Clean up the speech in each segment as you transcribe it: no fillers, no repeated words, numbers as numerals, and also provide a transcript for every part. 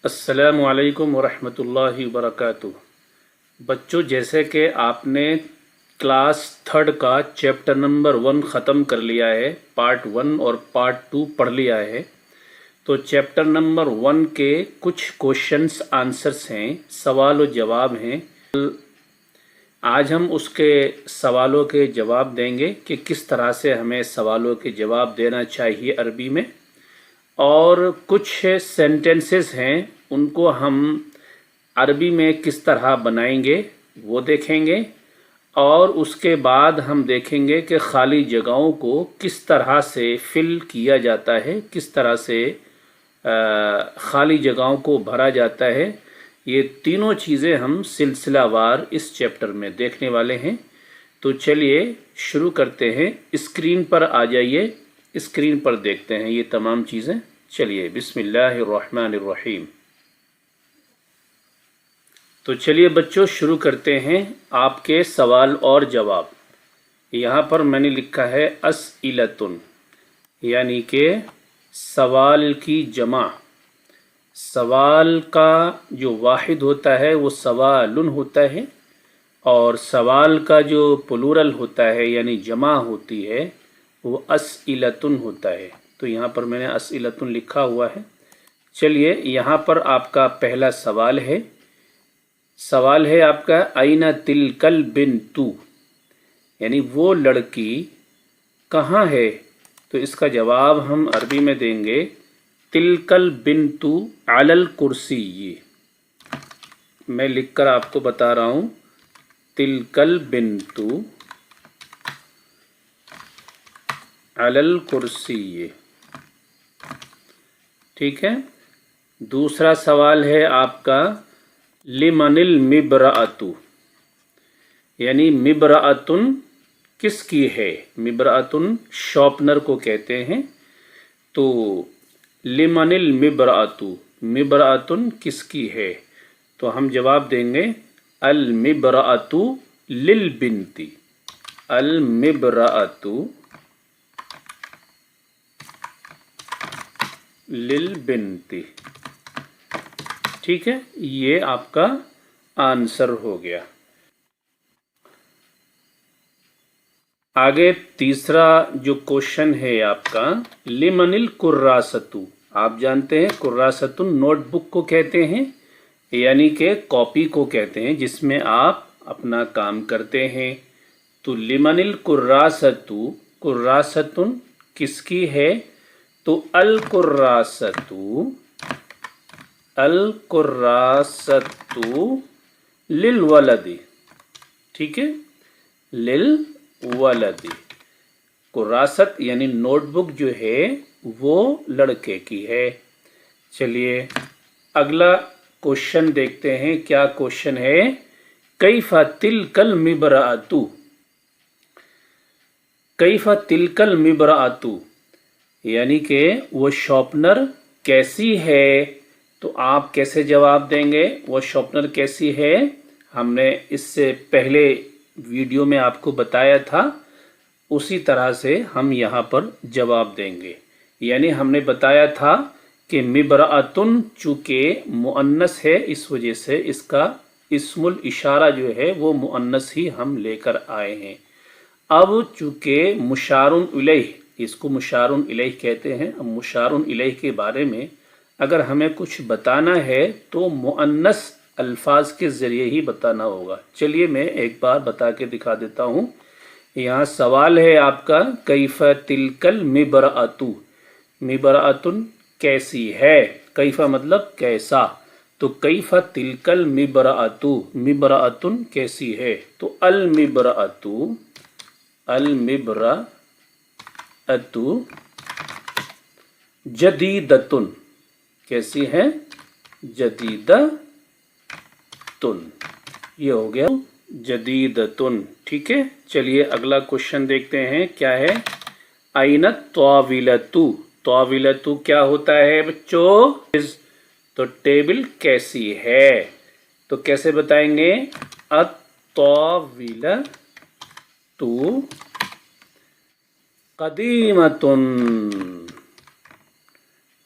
अस्सलामु अलैकुम वरहमतुल्लाहि वबरकातुहू। बच्चों, जैसे कि आपने क्लास थर्ड का चैप्टर नंबर 1 ख़त्म कर लिया है, पार्ट 1 और पार्ट 2 पढ़ लिया है, तो चैप्टर नंबर 1 के कुछ क्वेश्चंस आंसर्स हैं, सवाल और जवाब हैं। आज हम उसके सवालों के जवाब देंगे कि किस तरह से हमें सवालों के जवाब देना चाहिए अरबी में, और कुछ सेंटेंसेस हैं उनको हम अरबी में किस तरह बनाएंगे वो देखेंगे, और उसके बाद हम देखेंगे कि खाली जगहों को किस तरह से फिल किया जाता है, किस तरह से खाली जगहों को भरा जाता है। ये तीनों चीज़ें हम सिलसिलावार इस चैप्टर में देखने वाले हैं। तो चलिए शुरू करते हैं। स्क्रीन पर आ जाइए, स्क्रीन पर देखते हैं ये तमाम चीज़ें। चलिए, बिस्मिल्लाहिर्रहमानिर्रहीम। तो चलिए बच्चों शुरू करते हैं आपके सवाल और जवाब। यहाँ पर मैंने लिखा है अस्इलतुन, यानी कि सवाल की जमा। सवाल का जो वाहिद होता है वो सवालुन होता है, और सवाल का जो प्लूरल होता है यानी जमा होती है वो अस्इलतुन होता है। तो यहाँ पर मैंने अस्इलतुन लिखा हुआ है। चलिए, यहाँ पर आपका पहला सवाल है। सवाल है आपका आइना तिलकल बिन्तु, यानी वो लड़की कहाँ है। तो इसका जवाब हम अरबी में देंगे तिलकल बिन्तु अलल कुर्सी। मैं लिखकर आपको बता रहा हूँ, तिलकल बिन्तु अलल कुर्सी। ठीक है। दूसरा सवाल है आपका लिमनिल मिबराअतु, यानी मिबराअतुन किसकी है। मिबराअतुन शॉर्पनर को कहते हैं। तो लिमनिल मिबराअतु, मिबराअतुन किसकी है। तो हम जवाब देंगे अल मिबराअतु लिल बिन्ती। अल मिबराअतु लिल बिन्ती। ठीक है, ये आपका आंसर हो गया। आगे तीसरा जो क्वेश्चन है आपका लिमनिल कुर्रासतु। आप जानते हैं कुर्रासतुन नोटबुक को कहते हैं, यानी कि कॉपी को कहते हैं जिसमें आप अपना काम करते हैं। तो लिमनिल कुर्रासतु, कुर्रासतुन किसकी है। तो अल कुर्रासतु, अल कुर्रासतु लिल वलदी। ठीक है, लिल वलदी। कुर्रासत यानी नोटबुक जो है वो लड़के की है। चलिए अगला क्वेश्चन देखते हैं। क्या क्वेश्चन है। कैफा तिलकल मिबराअतु, कैफा तिलकल मिबराअतु, यानी कि वो शॉर्पनर कैसी है। तो आप कैसे जवाब देंगे वो शॉर्पनर कैसी है। हमने इससे पहले वीडियो में आपको बताया था, उसी तरह से हम यहाँ पर जवाब देंगे। यानी हमने बताया था कि मिबराअतुन चूँकि मुअन्नस है, इस वजह से इसका इस्मुल इशारा जो है वो मुअन्नस ही हम लेकर आए हैं। अब चूँकि मुशारुन इलैह, इसको मुशारुन इलैह कहते हैं। अब मुशारुन इलैह के बारे में अगर हमें कुछ बताना है तो मुअन्नस अल्फाज के ज़रिए ही बताना होगा। चलिए मैं एक बार बता के दिखा देता हूँ। यहाँ सवाल है आपका कैफा तिलकल मिबराअतु, मिबराअतुन कैसी है। कैफा मतलब कैसा। तो कैफा तिलकल मिबराअतु, मिबराअतुन कैसी है। तो अल मिबराअतु, अल मिबराअतु जदीदतुन, कैसी है। जदीदतुन, ये हो गया जदीदतुन। ठीक है। चलिए अगला क्वेश्चन देखते हैं। क्या है। आइना तवाविलतु, तवाविलतु क्या होता है बच्चों। तो टेबल कैसी है। तो कैसे बताएंगे। अत्तवाविलतु कदीमतुन,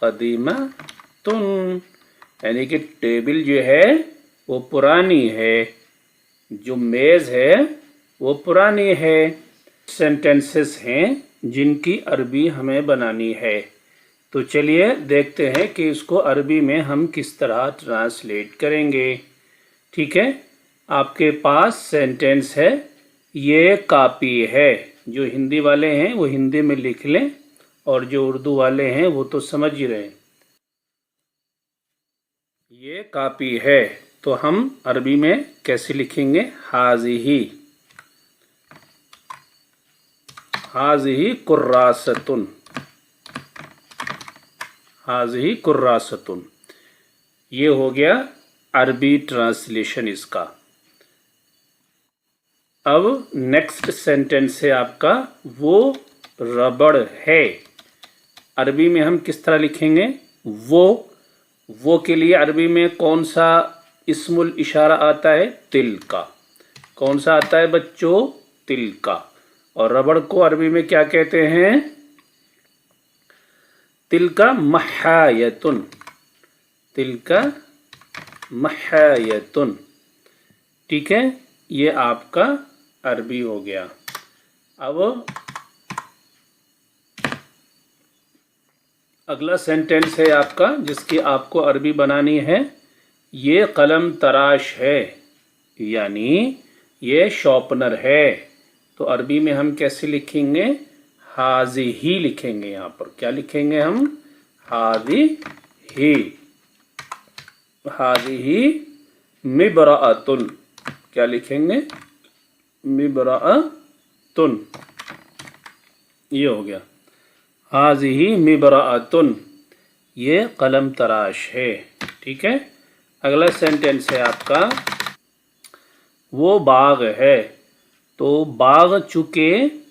कदीमतुन यानी कि टेबल जो है वो पुरानी है, जो मेज़ है वो पुरानी है। सेंटेंसेस हैं जिनकी अरबी हमें बनानी है। तो चलिए देखते हैं कि इसको अरबी में हम किस तरह ट्रांसलेट करेंगे। ठीक है, आपके पास सेंटेंस है, ये कॉपी है। जो हिंदी वाले हैं वो हिंदी में लिख लें, और जो उर्दू वाले हैं वो तो समझ ही रहे हैं। ये कॉपी है, तो हम अरबी में कैसे लिखेंगे? हाज़िही, हाज़िही कुर्रासतुन, हाज़िही कुर्रासतुन। ये हो गया अरबी ट्रांसलेशन इसका। अब नेक्स्ट सेंटेंस है आपका, वो रबड़ है। अरबी में हम किस तरह लिखेंगे? वो के लिए अरबी में कौन सा इस्मुल इशारा आता है? तिल का। कौन सा आता है बच्चों? तिल का। और रबड़ को अरबी में क्या कहते हैं? तिल का महायतुन, तिल का महायतुन। ठीक है, ये आपका अरबी हो गया। अब अगला सेंटेंस है आपका जिसकी आपको अरबी बनानी है। ये कलम तराश है, यानी ये शॉर्पनर है। तो अरबी में हम कैसे लिखेंगे? हाज़िही लिखेंगे। यहाँ पर क्या लिखेंगे हम? हाज़िही, हाज़िही मिबराअतुन। क्या लिखेंगे? मिबराअतुन। ये हो गया हाज़िही मिबराअतुन, ये कलम तराश है। ठीक है, अगला सेंटेंस है आपका, वो बाग है। तो बाग चूँकि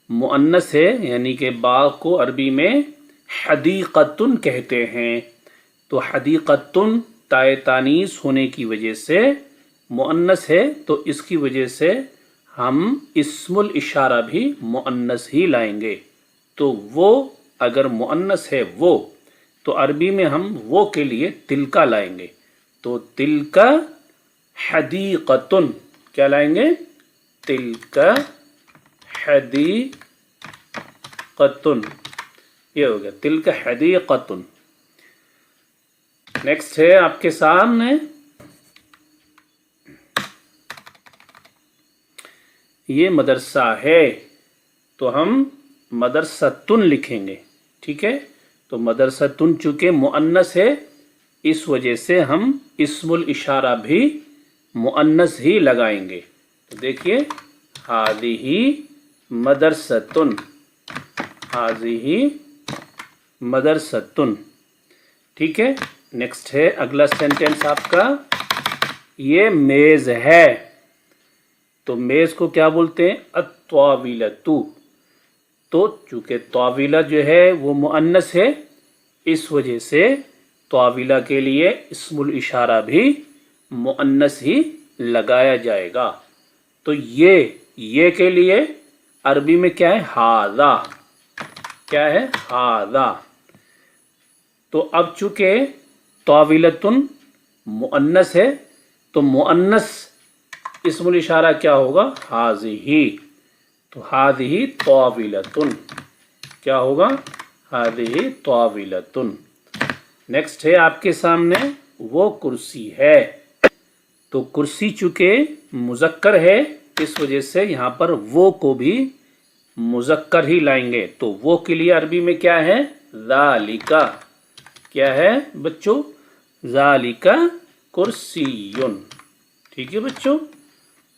मुअन्नस है, यानी कि बाग को अरबी में हदीक़तुन कहते हैं। तो हदीक़तुन ताए तानीस होने की वजह से मुअन्नस है, तो इसकी वजह से हम इस्मुल इशारा भी मुअन्नस ही लाएंगे। तो वो अगर मुअन्नस है वो, तो अरबी में हम वो के लिए तिलका लाएंगे। तो तिलका हदीक़तुन, क्या लाएंगे? तिलका हदीक़तुन। ये हो गया तिलका हदीक़तुन। नेक्स्ट है आपके सामने, ये मदरसा है। तो हम मदरसतुन लिखेंगे। ठीक है, तो मदरसतुन चूँकि मुअन्नस है, इस वजह से हम इस्मुल इशारा भी मुअन्नस ही लगाएंगे। तो देखिए, हाज़िही मदरसतुन, हाज़िही मदरसतुन। ठीक है, नेक्स्ट है अगला सेंटेंस आपका, ये मेज़ है। तो मेज़ को क्या बोलते हैं? अत्वाविलतु। तो चूँकि तवाविला जो है वो मुअन्नस है, इस वजह से तवाविला के लिए इस्मुल इशारा भी मुअन्नस ही लगाया जाएगा। तो ये के लिए अरबी में क्या है? हाज़ा। क्या है? हाज़ा। तो अब चूँकि तवाविलतुन मुअन्नस है, तो मुअन्नस इस्मुल इशारा क्या होगा? हाज़िही। तो हाज़िही तवाविलतुन, क्या होगा? हाज़िही तवाविलतुन। नेक्स्ट है आपके सामने, वो कुर्सी है। तो कुर्सी चूँकि मुज़क्कर है, इस वजह से यहाँ पर वो को भी मुज़क्कर ही लाएंगे। तो वो के लिए अरबी में क्या है? ज़ालिका। क्या है बच्चों? ज़ालिका कुर्सियुन। ठीक है बच्चों,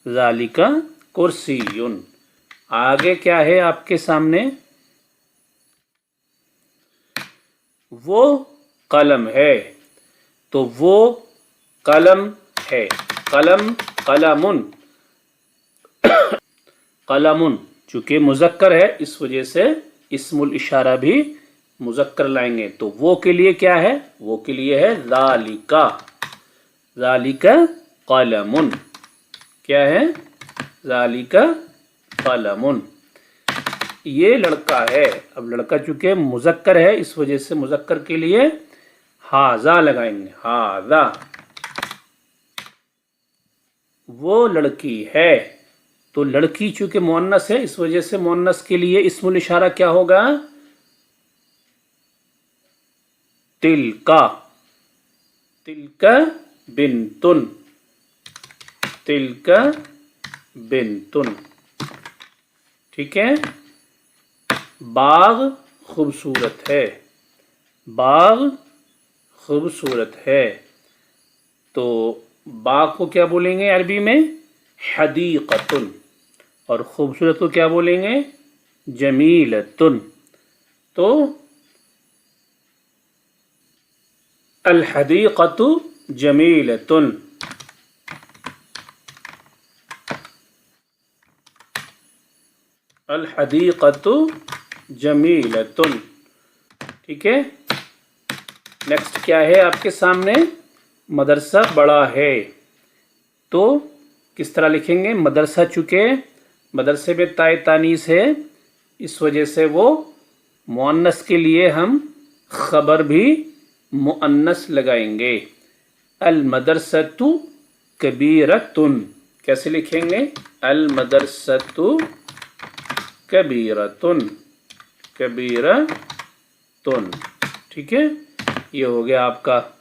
ज़ालिका कुर्सियुन। आगे क्या है आपके सामने? वो कलम है। तो वो कलम है। कलम, कलमुन, कलमुन चूँकि मुज़क्कर है, इस वजह से इस्मुल इशारा भी मुज़क्कर लाएंगे। तो वो के लिए क्या है? वो के लिए है ज़ालिका, ज़ालिका कलमुन। क्या है? ज़ालिका कलमुन। ये लड़का है। अब लड़का चूँकि मुज़क्कर है, इस वजह से मुज़क्कर के लिए हाजा लगाएंगे, हाजा, वो लड़की है। तो लड़की चूंकि मुअन्नस है, इस वजह से मुअन्नस के लिए इस्मुल इशारा क्या होगा? तिलका, तिलका बिन्तुन, तिलका बिन्तुन। ठीक है। बाग खूबसूरत है, बाग खूबसूरत है। तो बाग को क्या बोलेंगे अरबी में? हदीक़तुन। और खूबसूरत को क्या बोलेंगे? जमीलतुन। तो अल हदीक़तु जमीलतुन, अल हदीक़तु जमीलतुन। ठीक है। नेक्स्ट क्या है आपके सामने? मदरसा बड़ा है। तो किस तरह लिखेंगे? मदरसा चूंकि मदरसे में ताए तानीस है, इस वजह से वो मुअन्नस के लिए हम खबर भी मुअन्नस लगाएंगे। अल मदरसतु कबीरतुन। कैसे लिखेंगे? अल मदरसतु कबीरतुन, कबीरतुन। ठीक है। ये हो गया आपका।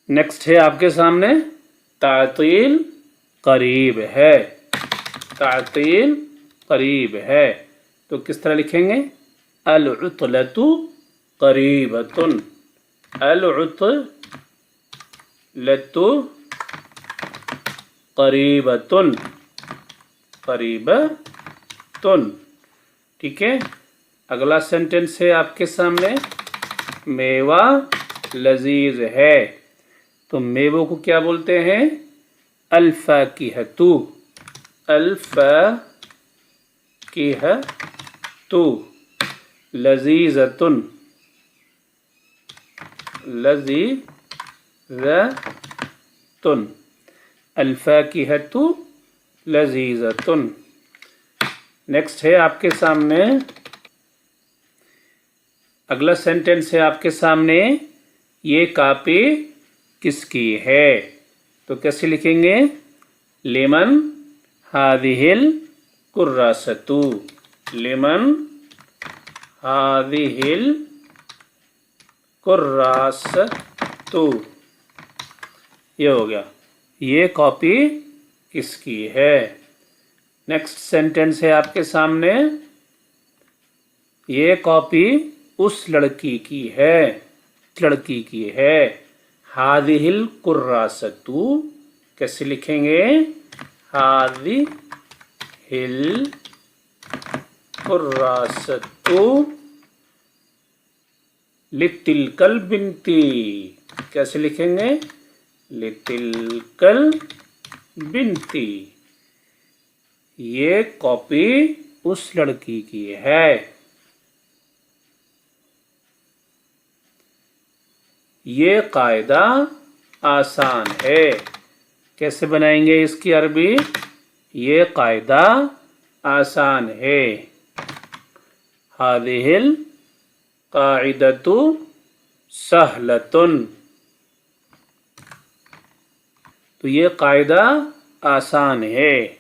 नेक्स्ट है आपके सामने तातील करीब है, तातील करीब है। तो किस तरह लिखेंगे? अल उतलतु करीबतुन, अल उतलतु करीबतुन, करीबतुन। ठीक है। अगला सेंटेंस है आपके सामने मेवा लजीज है। तो मेवों को क्या बोलते हैं? अल-फाकिहतु, अल-फाकिहतु, लजीजतुन, लजीजतुन, अल-फाकिहतु लजीजतुन। नेक्स्ट है आपके सामने, अगला सेंटेंस है आपके सामने, ये कॉपी किसकी है? तो कैसे लिखेंगे? लिमन हादिहिल कुर्रासतु, लिमन हादिहिल कुर्रासतु। ये हो गया, ये कॉपी किसकी है। नेक्स्ट सेंटेंस है आपके सामने, ये कॉपी उस लड़की की है, लड़की की है। हादिहिल कुर्रासतु कैसे लिखेंगे? हादिहिल कुर्रासतु लितिलकल बिनती। कैसे लिखेंगे? लितिलकल बिनती। ये कॉपी उस लड़की की है। ये कायदा आसान है। कैसे बनाएंगे इसकी अरबी? ये कायदा आसान है। हादिहिल काइदतु सहलतुन। तो ये कायदा आसान है।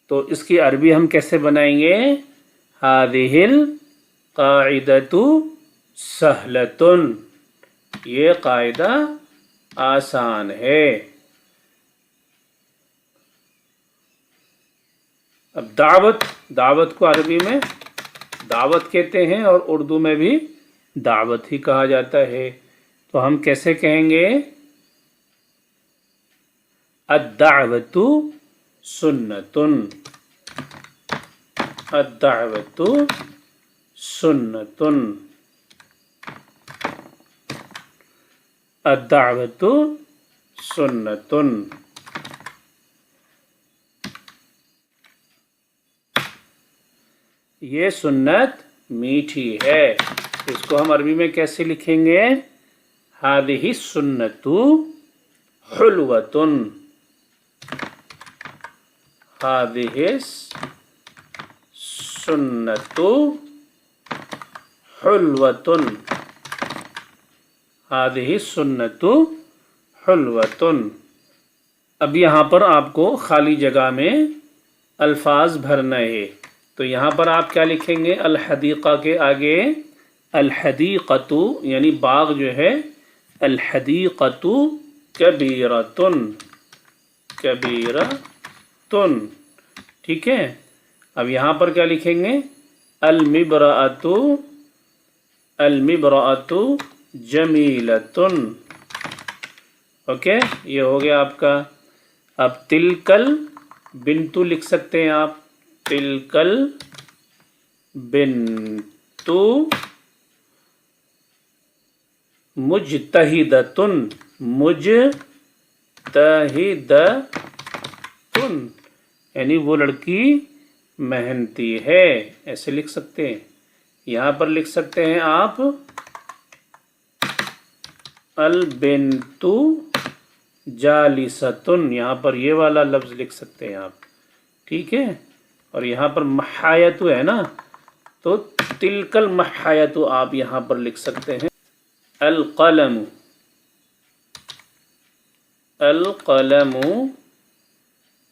तो इसकी अरबी हम कैसे बनाएंगे? हादिहिल काइदतु सहलतुन। ये कायदा आसान है। अब दावत, दावत को अरबी में दावत कहते हैं और उर्दू में भी दावत ही कहा जाता है। तो हम कैसे कहेंगे? अद्दावतु सुन्नतुन, अद्दावतु सुन्नतुन, अद्दावतु सुन्नतुन। ये सुन्नत मीठी है। इसको हम अरबी में कैसे लिखेंगे? हादिही सुन्नतु हुलवतुन, हादिही सुन्नतु हुलवतुन। هذه السنة حلوة. اب یہاں پر آپ کو خالی جگہ میں الفاظ بھرنا ہے. تو یہاں پر آپ کیا لکھیں گے؟ الحدیقہ کے آگے الحدیقۃ یعنی باغ جو ہے، الحدیقۃ کبیرۃ، کبیرۃ. ٹھیک ہے. اب یہاں پر کیا لکھیں گے؟ المبرأۃ، المبرأۃ جمیلۃ. اوکے، یہ ہو گیا آپ کا. اب تلکل بنتو لکھ سکتے ہیں آپ، تلکل بنتو مجتہدۃ، مجتہدۃ یعنی وہ لڑکی محنتی ہے، ایسے لکھ سکتے ہیں. یہاں پر لکھ سکتے ہیں آپ البنت جالست، یہاں پر یہ والا لفظ لکھ سکتے ہیں آپ. ٹھیک ہے. اور یہاں پر محایت ہے نا، تو تلکل محایت آپ یہاں پر لکھ سکتے ہیں. القلم، القلم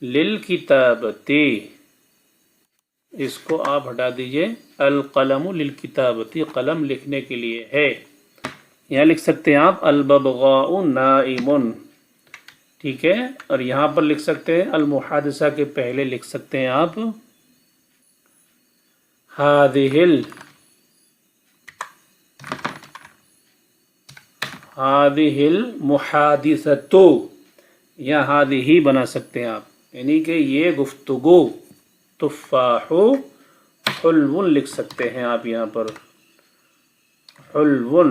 للکتابۃ، اس کو آپ ہٹا دیجئے. القلم للکتابۃ قلم لکھنے کے لیے ہے. یہاں لکھ سکتے ہیں آپ الببغاء نائم. ٹھیک ہے. اور یہاں پر لکھ سکتے ہیں المحادثہ کے پہلے لکھ سکتے ہیں آپ هذه المحادثۃ، یا هذه بنا سکتے ہیں آپ، یعنی کہ یہ گفتگو. تفاح حلو لکھ سکتے ہیں آپ یہاں پر، حلو.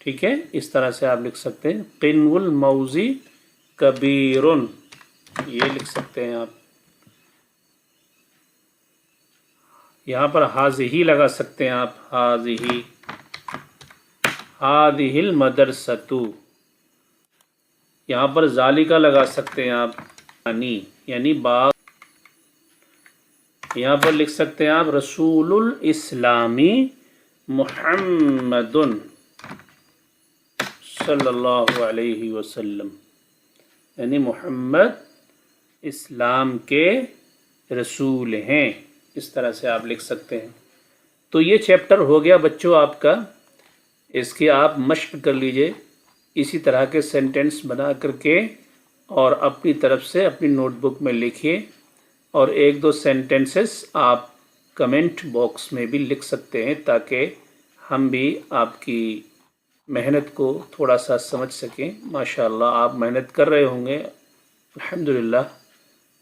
ٹھیک ہے. اس طرح سے آپ لکھ سکتے ہیں. قنو الموز کبیر، یہ لکھ سکتے ہیں آپ. یہاں پر هذه لگا سکتے ہیں آپ، هذه، هذه المدرسۃ. یہاں پر ذالکہ لگا سکتے ہیں آپ، یعنی باغ. یہاں پر لکھ سکتے ہیں آپ رسول الاسلام محمد صلی اللہ علیہ وسلم، یعنی محمد اسلام کے رسول ہیں. اس طرح سے آپ لکھ سکتے ہیں. تو یہ چیپٹر ہو گیا بچوں آپ کا. اس کی آپ مشق کر لیجئے، اسی طرح کے سینٹنس بنا کر کے اور اپنی طرف سے اپنی نوٹ بک میں لکھیے. اور ایک دو سینٹنسز آپ کمنٹ باکس میں بھی لکھ سکتے ہیں تاکہ ہم بھی آپ کی محنت کو تھوڑا سا سمجھ سکیں. ماشاءاللہ آپ محنت کر رہے ہوں گے، الحمدللہ.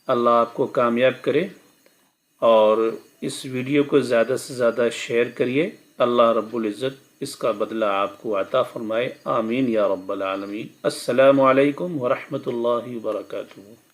اللہ آپ کو کامیاب کرے. اور اس ویڈیو کو زیادہ سے زیادہ شیئر کریے. اللہ رب العزت اس کا بدلہ آپ کو عطا فرمائے. آمین یا رب العالمین. السلام علیکم ورحمۃ اللہ وبرکاتہ.